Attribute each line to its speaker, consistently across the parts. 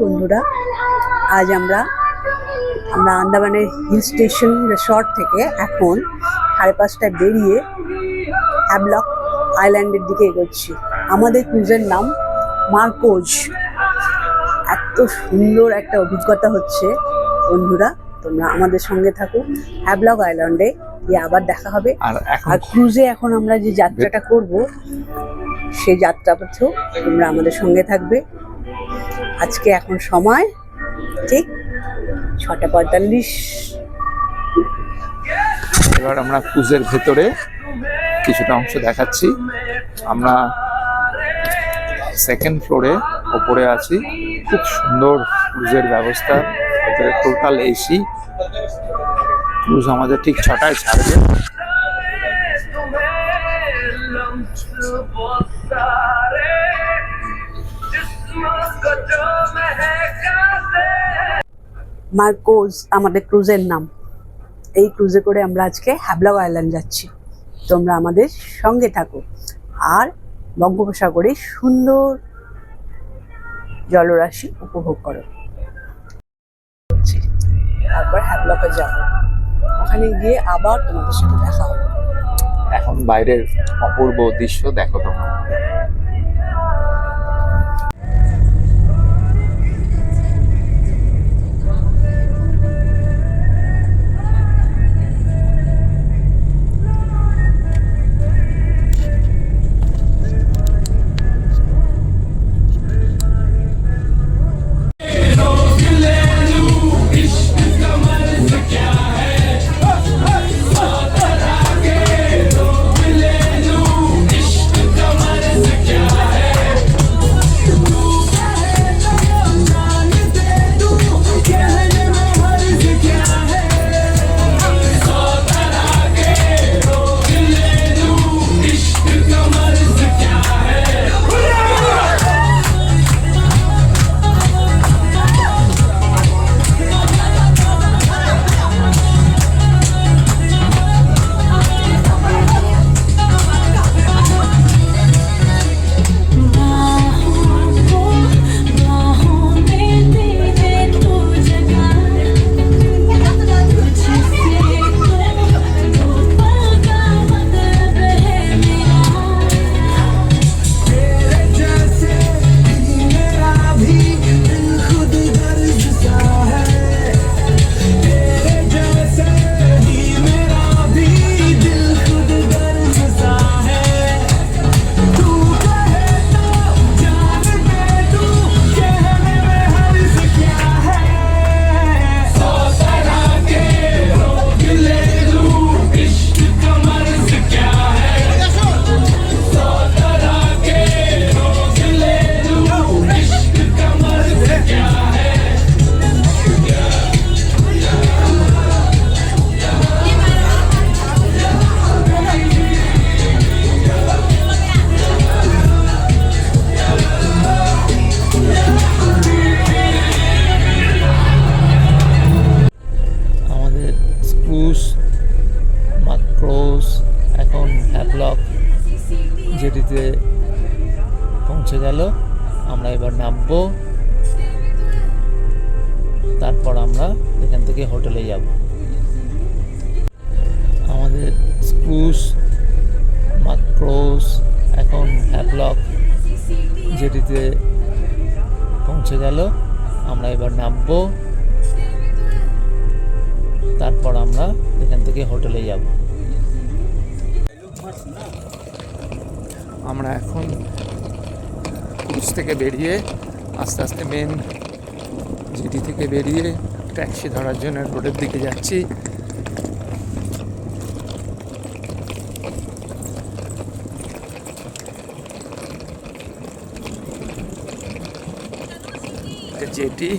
Speaker 1: বন্ধুরা, আজ আমরা আন্দামানের হিল স্টেশন রিসর্ট থেকে এখন 5:30টায় বেরিয়ে হ্যাভলক আইল্যান্ডের দিকে এগোচ্ছি। আমাদের ক্রুজের নাম মার্কোজ। এত সুন্দর একটা অভিজ্ঞতা হচ্ছে বন্ধুরা, তোমরা আমাদের সঙ্গে থাকো। হ্যাভলক আইল্যান্ডে গিয়ে আবার দেখা হবে। আর ক্রুজে এখন আমরা যে যাত্রাটা করব সেই যাত্রাপথেও তোমরা আমাদের সঙ্গে থাকবে। আজকে এখন সময় ঠিক 6:45।
Speaker 2: এবার আমরা ক্রুজের ভেতরে কিছুটা অংশ দেখাচ্ছি। আমরা সেকেন্ড ফ্লোরে ওপরে আছি। খুব সুন্দর ক্রুজের ব্যবস্থা, ভেতরে টোটাল এসি। ক্রুজ আমাদের ঠিক 6টায় ছাড়বে।
Speaker 1: মার্কোজ আমাদের ক্রুজের নাম। এই ক্রুজে করে আমরা আজকে হ্যাভলক আইল্যান্ড যাচ্ছি। তোমরা আমাদের সঙ্গে থাকো আর বঙ্গোপসাগরে সুন্দর জলরাশি উপভোগ করো। তারপর হ্যাভলকে যাব, ওখানে গিয়ে আবার তোমাদের সাথে দেখা হবে।
Speaker 2: এখন বাইরের অপূর্ব দৃশ্য দেখো তোমরা। এখন হ্যাভলক জেটিতে পৌঁছে গেল। আমরা এবার নামবো, তারপর আমরা এখান থেকে হোটেলে যাব। আমাদের ক্রুজ মার্কোজ এখন হ্যাভলক জেটিতে পৌঁছে গেল। আমরা এবার নামবো, তারপর আমরা এখান থেকে হোটেলে যাব। আমরা এখন ক্রুজ থেকে বেরিয়ে আস্তে আস্তে মেন জেটি থেকে বেরিয়ে ট্যাক্সি ধরার জন্য রোডের দিকে যাচ্ছি। জেটি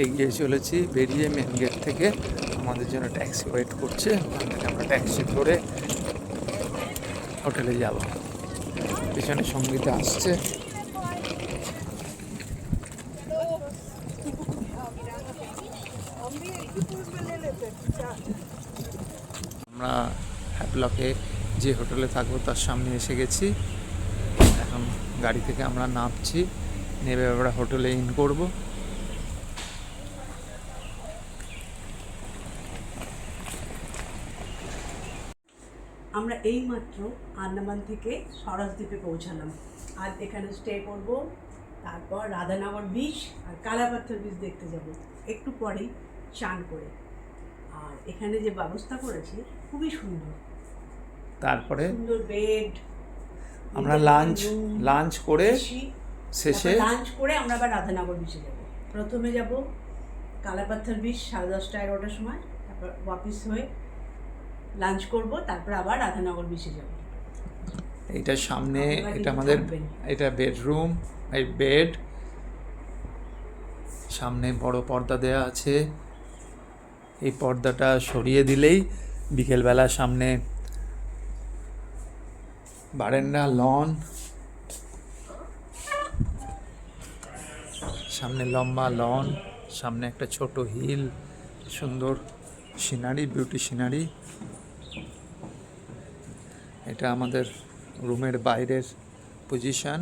Speaker 2: এগিয়ে চলেছি, বেরিয়ে মেন গেট থেকে আমাদের জন্য ট্যাক্সি ওয়েট করছে। ওখান থেকে আমরা ট্যাক্সি ধরে হোটেলে যাব। পিছনে সঙ্গীতা আসছে। আমরা হ্যাভলকে যে হোটেলে থাকবো তার সামনে এসে গেছি। গাড়ি থেকে আমরা নামছি, নেমে আমরা হোটেলে ইন করব।
Speaker 1: আমরা এইমাত্র আন্দামান থেকে সরাসদ্বীপে পৌঁছালাম। আর এখানে স্টে করব, তারপর রাধানগর বিচ আর কালাপাথর বিচ দেখতে যাব একটু পরেই চান করে। আর এখানে যে ব্যবস্থা করেছে খুবই সুন্দর,
Speaker 2: তারপরে
Speaker 1: সুন্দর বেড,
Speaker 2: আমরা লাঞ্চ করে শেষে
Speaker 1: লাঞ্চ করে আমরা আবার রাধানগর বিচে যাব। প্রথমে যাব কালাপাথর বিচ 10:30-11টার সময়, তারপর ওয়াপিস হয়ে লাঞ্চ করব, তারপর আবার রাধানগর বিচে যাব।
Speaker 2: এইটার সামনে এটা আমাদের, এটা বেডরুম, এই বেড, সামনে বড় পর্দা দেয়া আছে। এই পর্দাটা সরিয়ে দিলেই বিকেলবেলা সামনে বারান্দা, লন, সামনে লম্বা লন, সামনে একটা ছোট হিল, সুন্দর সিনারি, বিউটি সিনারি। এটা আমাদের রুমের বাইরের পজিশন।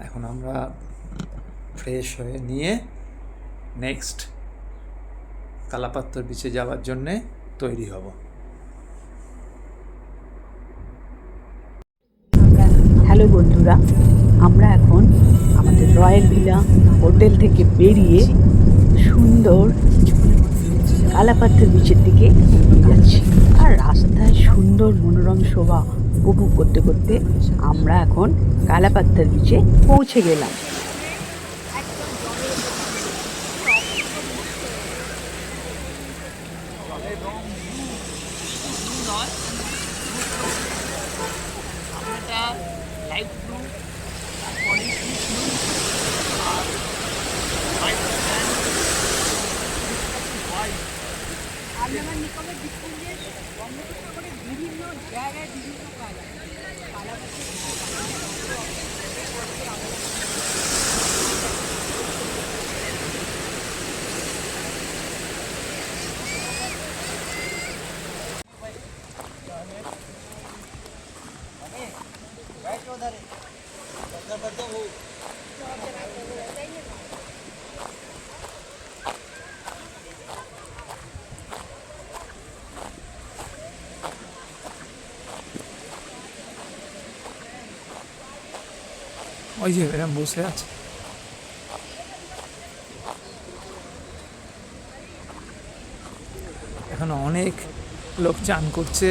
Speaker 2: এখন আমরা ফ্রেশ হয়ে নিয়ে নেক্সট কালাপাত্তর বিচে যাওয়ার জন্যে তৈরি হব।
Speaker 1: হ্যালো বন্ধুরা, আমরা এখন আমাদের রয়্যাল ভিলা হোটেল থেকে বেরিয়ে সুন্দর কালাপাথর বিচের দিকে যাচ্ছি। আর রাস্তায় সুন্দর মনোরম শোভা উপভোগ করতে করতে আমরা এখন কালাপাথর বিচে পৌঁছে গেলাম। আন্দামান নিকোবর দ্বীপপুঞ্জের বঙ্গোপসাগরের বিভিন্ন জায়গায় বিভিন্ন কালার।
Speaker 2: ওই যে এরকম বসে আছে। এখন অনেক লোক চান করছে,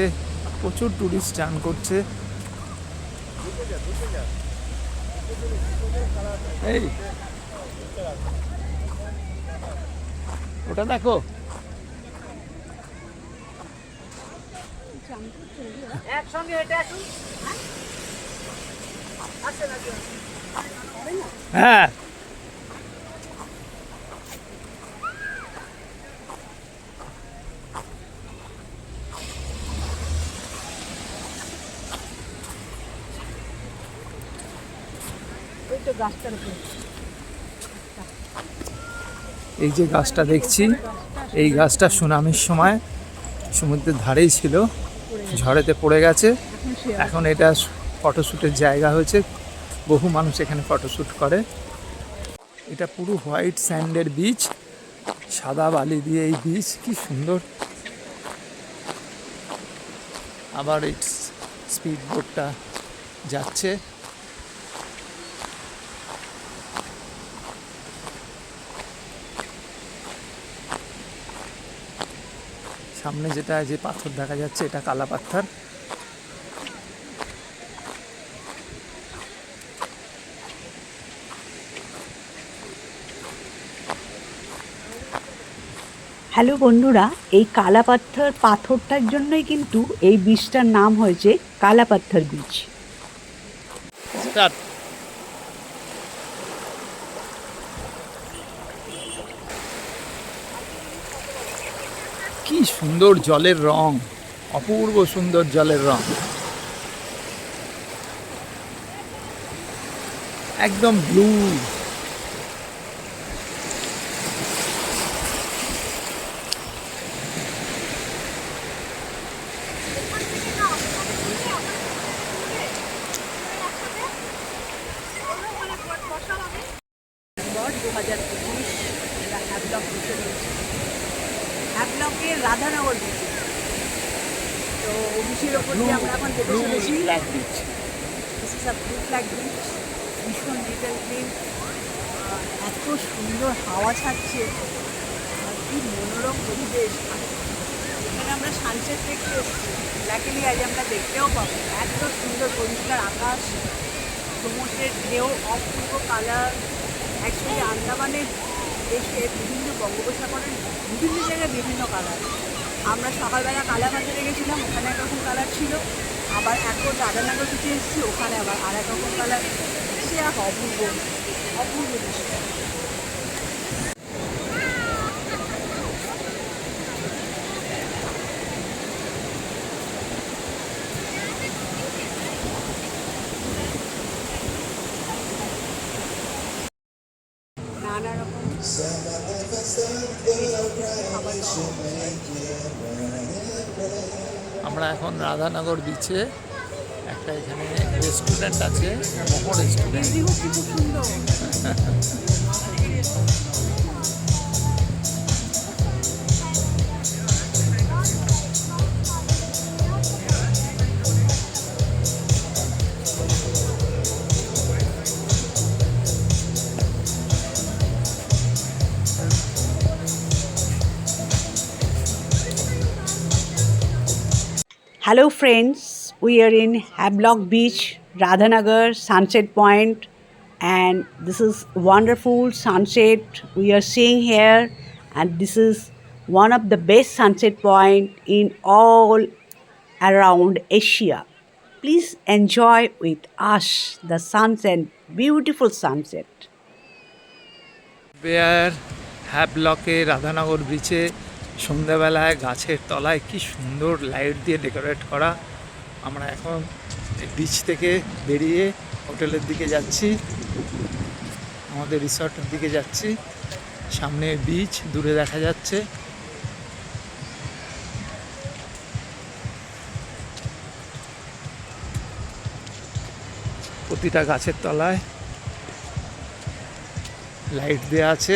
Speaker 2: প্রচুর টুরিস্ট চান করছে। এই ওটা দেখো,
Speaker 1: একসঙ্গে হেঁটে আসুন।
Speaker 2: হ্যাঁ
Speaker 1: ওই তো গাছটার উপরে।
Speaker 2: এই যে গাছটা দেখছি, এই গাছটা সুনামির সময় সমুদ্রের ধারেই ছিল, ঝড়েতে পড়ে গেছে। এখন এটা ফটোশ্যুটের জায়গা হয়েছে, বহু মানুষ এখানে ফটোশ্যুট করে। এটা পুরো হোয়াইট স্যান্ডের বিচ, সাদা বালি দিয়ে এই বিচ, কি সুন্দর। আবার এই স্পিড বোটটা যাচ্ছে। সামনে যেটা যে পাথর দেখা যাচ্ছে, এটা কালা পাথর।
Speaker 1: হ্যালো বন্ধুরা, এই কালাপাথর পাথরটার জন্যই কিন্তু এই বিচটার নাম হয়েছে কালাপাথর বিচ।
Speaker 2: কি সুন্দর জলের রং, অপূর্ব সুন্দর জলের রং, একদম ব্লু।
Speaker 1: বট 2025 এটা হ্যাভলক বিচে রয়েছে, হ্যাভলকের রাধানগর বিচে। তো বিচের ওপর দিয়ে আমরা এখন যেতে চলেছি। This is a blue flag beach, ভীষণ ডিটেল ক্লিন, এত সুন্দর হাওয়া ছাড়ছে, কি মনোরম পরিবেশ। এখানে আমরা সানসেট দেখতে এসেছি, লাকিলি আজ আমরা দেখতেও পাবো। এত সুন্দর পরিষ্কার আকাশ, সমুদ্রের ঢেউ, অপূর্ব কালার। অ্যাকচুয়ালি আন্দামানে এসে বিভিন্ন বঙ্গোপসাগরের বিভিন্ন জায়গায় বিভিন্ন কালার। আমরা সকালবেলা কালাঘাটে গেছিলাম, ওখানে একরকম কালার ছিল, আবার এখন রাধানগর বিচে এসেছি, ওখানে আবার আর এক রকম কালার। সে এক অপূর্ব অপূর্ব দৃশ্য। নানা রকম খাবার পাওয়া যায়।
Speaker 2: আমরা এখন রাধানগর বিচে একটা এখানে রেস্টুরেন্ট আছে, মোমো রেস্টুরেন্ট।
Speaker 1: দিদিও কি খুব সুন্দর। Hello friends, we are in Havelock Beach, Radhanagar, Sunset Point, and this is wonderful sunset we are seeing here, and this is one of the best sunset point in all around Asia. Please enjoy with us the sunset, beautiful sunset.
Speaker 2: বেয়ার হ্যাভলকে রাধানগর বিচে সন্ধ্যাবেলায় গাছের তলায় কি সুন্দর light দিয়ে decorate করা। আমরা এখন বিচ থেকে বেরিয়ে হোটেলের দিকে যাচ্ছি, আমাদের রিসর্টের দিকে যাচ্ছি। সামনে বিচ দূরে দেখা যাচ্ছে। প্রতিটা গাছের তলায় লাইট দেওয়া আছে।